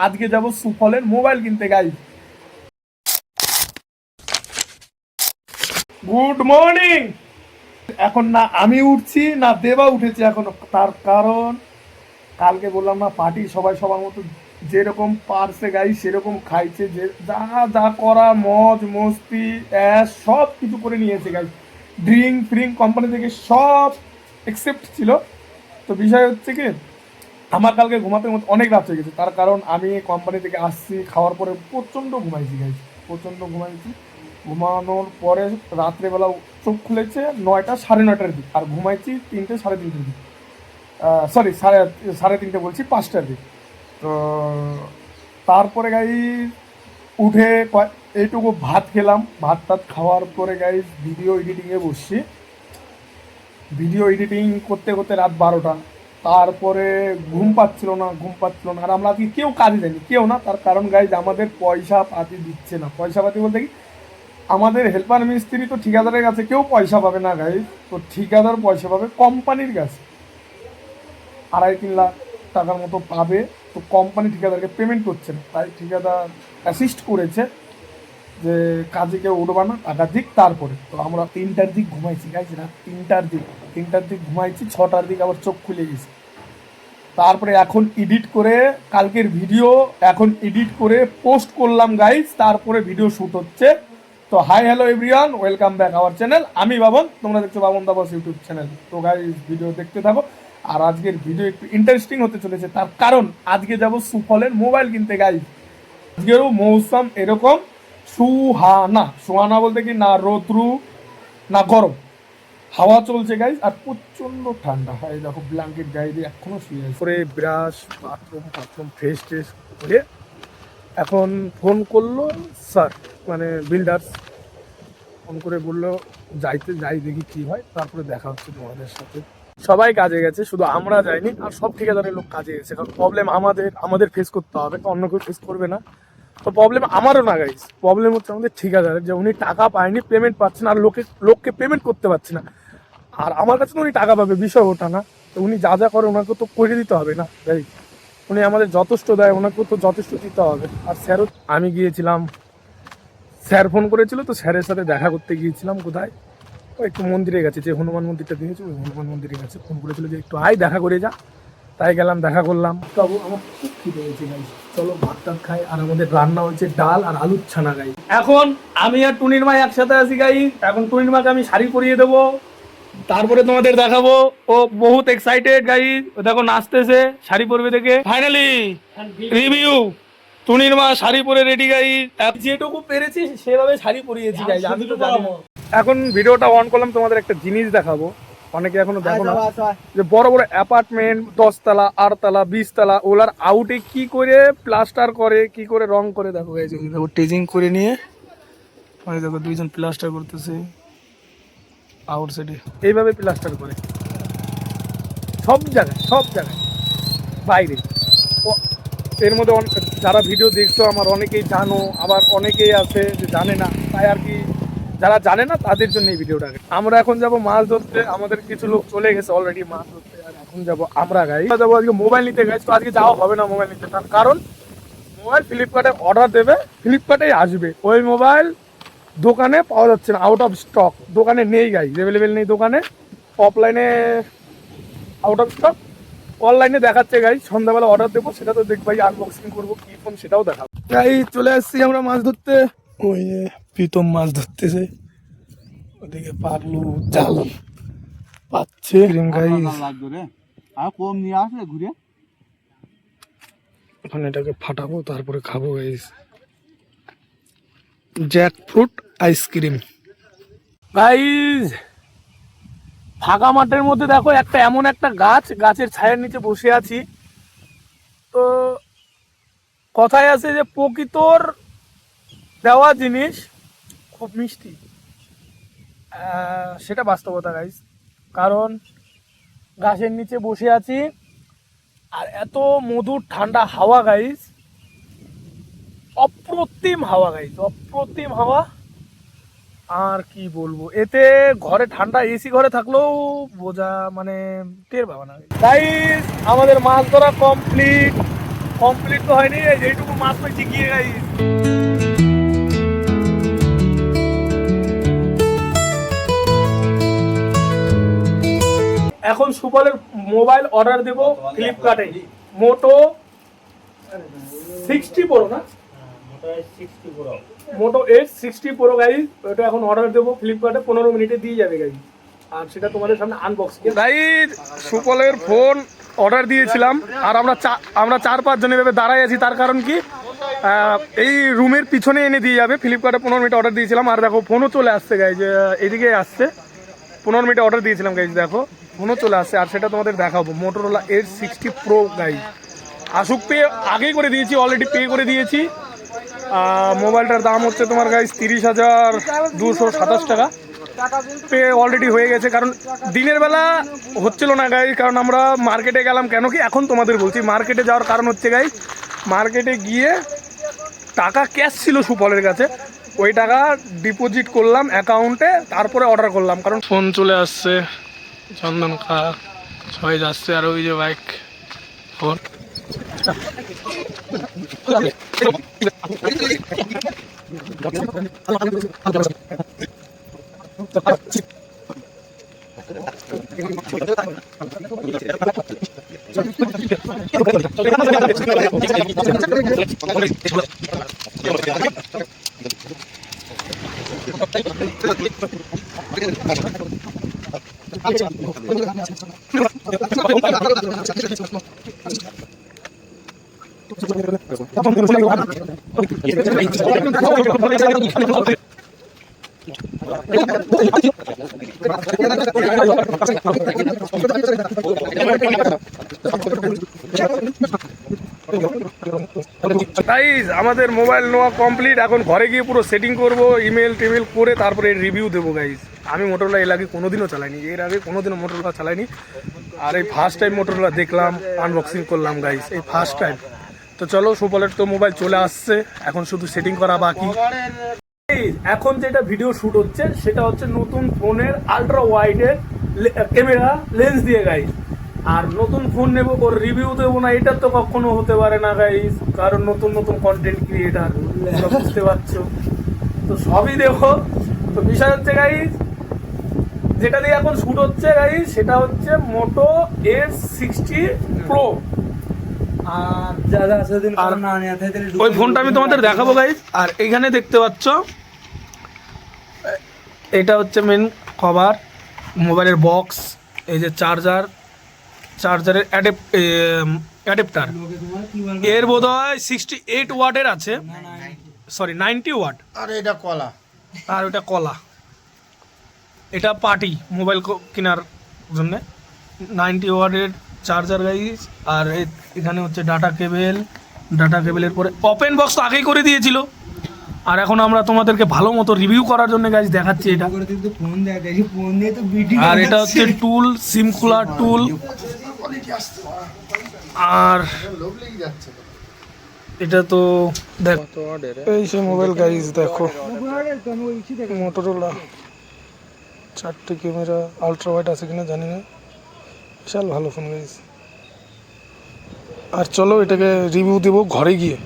আজকে যাব সুফলের মোবাইল কিনতে গাইস। Good morning. এখন না আমি উঠছি না দেবা উঠেছে এখনো, তার কারণ কালকে বললাম না পার্টি সবাই সবার মতো যেরকম পারছে গাইস সেরকম খাইছে, যে যা যা করা মজ মস্তি অ্যাশ সব কিছু করে নিয়েছে গাইস। ড্রিঙ্ক ফ্রিঙ্ক কোম্পানি থেকে সব এক্সেপ্ট ছিল। তো বিষয় হচ্ছে কি, আমার কালকে ঘুমাতে অনেক রাত হয়ে গেছে, তার কারণ আমি কোম্পানি থেকে আসছি, খাওয়ার পরে প্রচণ্ড ঘুমাইছি গাইস, প্রচণ্ড ঘুমাইছি। ঘুমানোর পরে রাত্রেবেলা চোখ খুলেছে 9টা সাড়ে 9টার দিক, আর ঘুমাইছি 3টে সাড়ে 3টের দিক, সরি সাড়ে 3টে বলছি 5টার দিক। তো তারপরে গাই উঠে এইটুকু ভাত খেলাম, ভাত টাত খাওয়ার পরে গাই ভিডিও এডিটিংয়ে বসছি। ভিডিও এডিটিং করতে করতে রাত 12টা। তারপরে ঘুম পাচ্ছিল না আর আমরা আজকে কেউ কাজে যাইনি, কেউ না, তার কারণ গাইজ আমাদের পয়সা পাতি দিচ্ছে না। পয়সা পাতি বলতে কি, আমাদের হেল্পার মিস্ত্রি তো ঠিকাদারের কাছে কেউ পয়সা পাবে না গাইজ, তো ঠিকাদার পয়সা পাবে কোম্পানির কাছে, 2.5-3 লাখ টাকার মতো পাবে। তো কোম্পানি ঠিকাদারকে পেমেন্ট করছে না, তাই ঠিকাদার অ্যাসিস্ট করেছে যে কাজে কেউ উঠবা না, টাকা দিক তারপরে। তো আমরা 3টার দিক ঘুমাইছি গাইজ, রাত 3টার দিক ঘুমাইছি, 6টার দিক আবার চোখ খুলে গেছি। তারপরে এখন এডিট করে কালকের ভিডিও এখন এডিট করে পোস্ট করলাম গাইজ, তারপরে ভিডিও শ্যুট হচ্ছে। তো hi hello everyone, welcome back our channel. আমি বাবন, তোমরা দেখছো বাবন দাবাস ইউটিউব চ্যানেল। তো গাইজ ভিডিও দেখতে থাকো, আর আজকের ভিডিও একটু ইন্টারেস্টিং হতে চলেছে, তার কারণ আজকে যাব সুফলের মোবাইল কিনতে গাইজ। আজকেরও মৌসুম এরকম সুহানা বলতে কি, না রোদ্রু না গরম, হাওয়া চলছে গাইজ, আর প্রচণ্ড ঠান্ডা হয়। দেখো ব্ল্যাঙ্কেট গায়ে দিয়ে এখনো শুয়ে আছে। করে ব্রাশ বাথরুম ফ্রেশ ট্রেশ করে এখন ফোন করলো স্যার, মানে বিল্ডার্স ফোন করে বললো যাই দেখি কি হয়, তারপরে দেখা হচ্ছে তোমাদের সাথে। সবাই কাজে গেছে, শুধু আমরা যাইনি, আর সব ঠিকাদারের লোক কাজে গেছে, কারণ প্রবলেম আমাদের ফেস করতে হবে, অন্য কেউ ফেস করবে না। তো প্রবলেম আমারও না গাইস, প্রবলেম হচ্ছে আমাদের ঠিকাদারের, যে উনি টাকা পায়নি, পেমেন্ট পাচ্ছে না, আর লোককে পেমেন্ট করতে পারছে না। আর আমার কাছে তো উনি টাকা পাবে, বিষয় ওটা না। তো উনি যা যা করে ওনাকে তো করে দিতে হবে না গাইস, উনি আমাদের যথেষ্ট দেয়, ওনাকেও তো যথেষ্ট দিতে হবে। আর স্যারও, আমি গিয়েছিলাম, স্যার ফোন করেছিল, তো স্যারের সাথে দেখা করতে গিয়েছিলাম। কোথায়? ও একটু মন্দিরে গেছে, যে হনুমান মন্দিরটা দিয়েছে ওই হনুমান মন্দিরে গেছে, ফোন করেছিল যে একটু আয় দেখা করে যা, তাই গেলাম, দেখা করলাম। তবু আমার খুব খিদে হয়েছে গাইস, চলো ভাত টাত খাই। আর আমাদের রান্না হচ্ছে ডাল আর আলুর ছানা গাই। এখন আমি আর টুনির মা একসাথে আছি গাই, এখন টুনির মাকে আমি শাড়ি পরিয়ে দেবো, তারপরে তোমাদের দেখাবো। ও বহুত এক্সাইটেড গাইস, ও দেখো নাচতেছে শাড়ি পরবে দেখে। ফাইনালি রিভিউ, টুনির মা শাড়ি পরে রেডি গাইস, যেটুকু পেরেছি সেভাবে শাড়ি পরিয়েছি গাইস, আমি তো জানি না। এখন ভিডিওটা অন করলাম, তোমাদের একটা জিনিস দেখাবো, অনেকে এখনো দেখো না, যে বড় বড় অ্যাপার্টমেন্ট 10 তলা 8 তলা 20 তলা, ওলার আউটে কি করে প্লাস্টার করে, কি করে রং করে, দেখো গাইস, দেখো টেজিং করে নিয়ে ওই দেখো দুইজন প্লাস্টার করতেছে আউটসাইডে, এইভাবে প্লাস্টার করে সব জায়গায় বাইরে। এর মধ্যে যারা ভিডিও দেখছো আমার অনেকেই জানো, আবার অনেকেই আছে যে জানে না, তাই আর কি যারা জানে না তাদের জন্য এই ভিডিওটা। আমরা এখন যাব মাছ ধরতে, আমাদের কিছু লোক চলে গেছে অলরেডি মাছ ধরতে, আর এখন যাবো আমরা গাই যাবো আজকে মোবাইল নিতে গাইছি। তো আজকে যাওয়া হবে না মোবাইল নিতে, তার কারণ মোবাইল ফ্লিপকার্টে অর্ডার দেবে, ফ্লিপকার্টেই আসবে ওই মোবাইল, দোকানে পাওয়া যাচ্ছে না, আউট অফ স্টক, দোকানে নেই গাইজ, অ্যাভেলেবেল নেই দোকানে, অফলাইনে আউট অফ স্টক, অনলাইনে দেখাচ্ছে গাইজ। সন্ধ্যাবেলা অর্ডার দেবো, সেটা তো দেখবাই, আনবক্সিং করবো কি ফোন সেটাও দেখাবো গাই। চলে আসছি আমরা মাছ ধরতে, ওই যে প্রীতম মাছ ধরতেছে, ওদিকে পাগলু জাল পাচ্ছে গাইজ। ওখানে এটাকে ফাটাবো, তারপরে খাবো গাইজ জ্যাকফ্রুট আইসক্রিম গাইজ। ফাঁকা মাঠের মধ্যে দেখো একটা এমন একটা গাছের ছায়ার নিচে বসে আছি। তো কথায় আছে যে প্রকৃতর দেওয়া জিনিস খুব মিষ্টি, সেটা বাস্তবতা গাইজ। কারণ গাছের নিচে বসে আছি, আর এত মধুর ঠান্ডা হাওয়া গাইজ, অপ্রতিম হাওয়া। আর কি বলবো, এতে ঘরে ঠান্ডা এসি ঘরে থাকলেও বোঝা মানে টের পাবে না গাইস। আমাদের মাছ ধরা কমপ্লিট, কমপ্লিট তো হয়নি, এইটুকু মাছ পেয়েছি গিয়ে গাইস। এখন সুপারের মোবাইল অর্ডার দেব ফ্লিপকার্টে, মোটো 60 প্রো না, মোটো এইট 60 প্রো গাইস। ওটা এখন অর্ডার দেবো ফ্লিপকার্টে, 15 মিনিটে দিয়ে যাবে গাইস। আর সেটা তোমাদের সামনে আনবক্সিং। গাইস সুপলের ফোন অর্ডার দিয়েছিলাম, আর আমরা 4-5 জন এভাবে দাঁড়াই আছি। তার কারণ কি, এই রুমের পিছনে এনে দিয়ে যাবে ফ্লিপকার্টে। 15 মিনিট অর্ডার দিয়েছিলাম, আর দেখো ফোনও চলে আসছে গাইস, এদিকে আসছে। 15 মিনিটে অর্ডার দিয়েছিলাম গাইস, দেখো ফোনও চলে আসছে। আর সেটা তোমাদের দেখাবো, মোটোরোলা 860 প্রো গাইস। আসুক পে আগেই করে দিয়েছি, অলরেডি পে করে দিয়েছি। মোবাইলটার দাম হচ্ছে তোমার গাইস 30,227 টাকা। পে অলরেডি হয়ে গেছে, কারণ দিনের বেলা হচ্ছিল না গাইস, কারণ আমরা মার্কেটে গেলাম। কেন কি এখন তোমাদের বলছি, মার্কেটে যাওয়ার কারণ হচ্ছে গাইস, মার্কেটে গিয়ে টাকা ক্যাশ ছিল সুপলের কাছে, ওই টাকা ডিপোজিট করলাম অ্যাকাউন্টে, তারপরে অর্ডার করলাম। কারণ ফোন চলে আসছে, চন্দন খা সবাই যাচ্ছে। আর ওই যে বাইক ফোন গাইস আমাদের মোবাইল নেওয়া কমপ্লিট। এখন ঘরে গিয়ে পুরো সেটিং করব, ইমেল টিমেল করে তারপরে রিভিউ দেবো গাইস। আমি মোটরোলা এর আগে কোনোদিনও চালাইনি, এর আগে কোনোদিনও মোটরোলা চালাইনি। আর এই ফার্স্ট টাইম মোটরোলা দেখলাম, আনবক্সিং করলাম গাইস, এই ফার্স্ট টাইম। তো চলো, সুপলের তো মোবাইল চলে আসছে, এখন শুধু সেটিং করা বাকি। এখন যেটা ভিডিও শুট হচ্ছে সেটা হচ্ছে নতুন ফোনের আলট্রা ওয়াইডের ক্যামেরা লেন্স দিয়ে গাইস। আর নতুন ফোন নেব, ওর রিভিউ দেবো না, এটা তো কখনো হতে পারে না গাইস, কারণ নতুন নতুন কন্টেন্ট ক্রিয়েটার, বুঝতে পারছো তো, সবই দেখো। তো বিষয় হচ্ছে গাইস, যেটা দিয়ে এখন শুট হচ্ছে গাইস, সেটা হচ্ছে মোটো H60 প্রো। আর ওই ফোনটা আমি তোমাদের দেখাবো গাইস। আর এইখানে দেখতে পাচ্ছ, এটা হচ্ছে মেন কভার, মোবাইলের বক্স, এই যে চার্জারের অ্যাডাপ্টার। এর বোধ হয় 68 ওয়াটের আছে, সরি 90 ওয়াট। আর এটা কলা, আর ওটা কলা। এটা পার্টি মোবাইল কেনার জন্য 90 ওয়াটের চার্জার গাইস। আর এখানে হচ্ছে ডাটা কেবেলের পরে ওপেন বক্স তো আগেই করে দিয়েছিল। আর এখন আমরা তোমাদেরকে ভালো মতো রিভিউ করার জন্য গাইস দেখাচ্ছি এটা। আর এটা হচ্ছে টুল, সিম খোলার টুল। আর এটা তো দেখো, এই সে মোবাইল গাইস, দেখো মোটরোলা, 4টে ক্যামেরা, আলট্রা ওয়াইড আছে কিনা জানি না, বিশাল ভালো ফোন গাইস। আর চলো এটাকে রিভিউ দেবো ঘরে গিয়ে।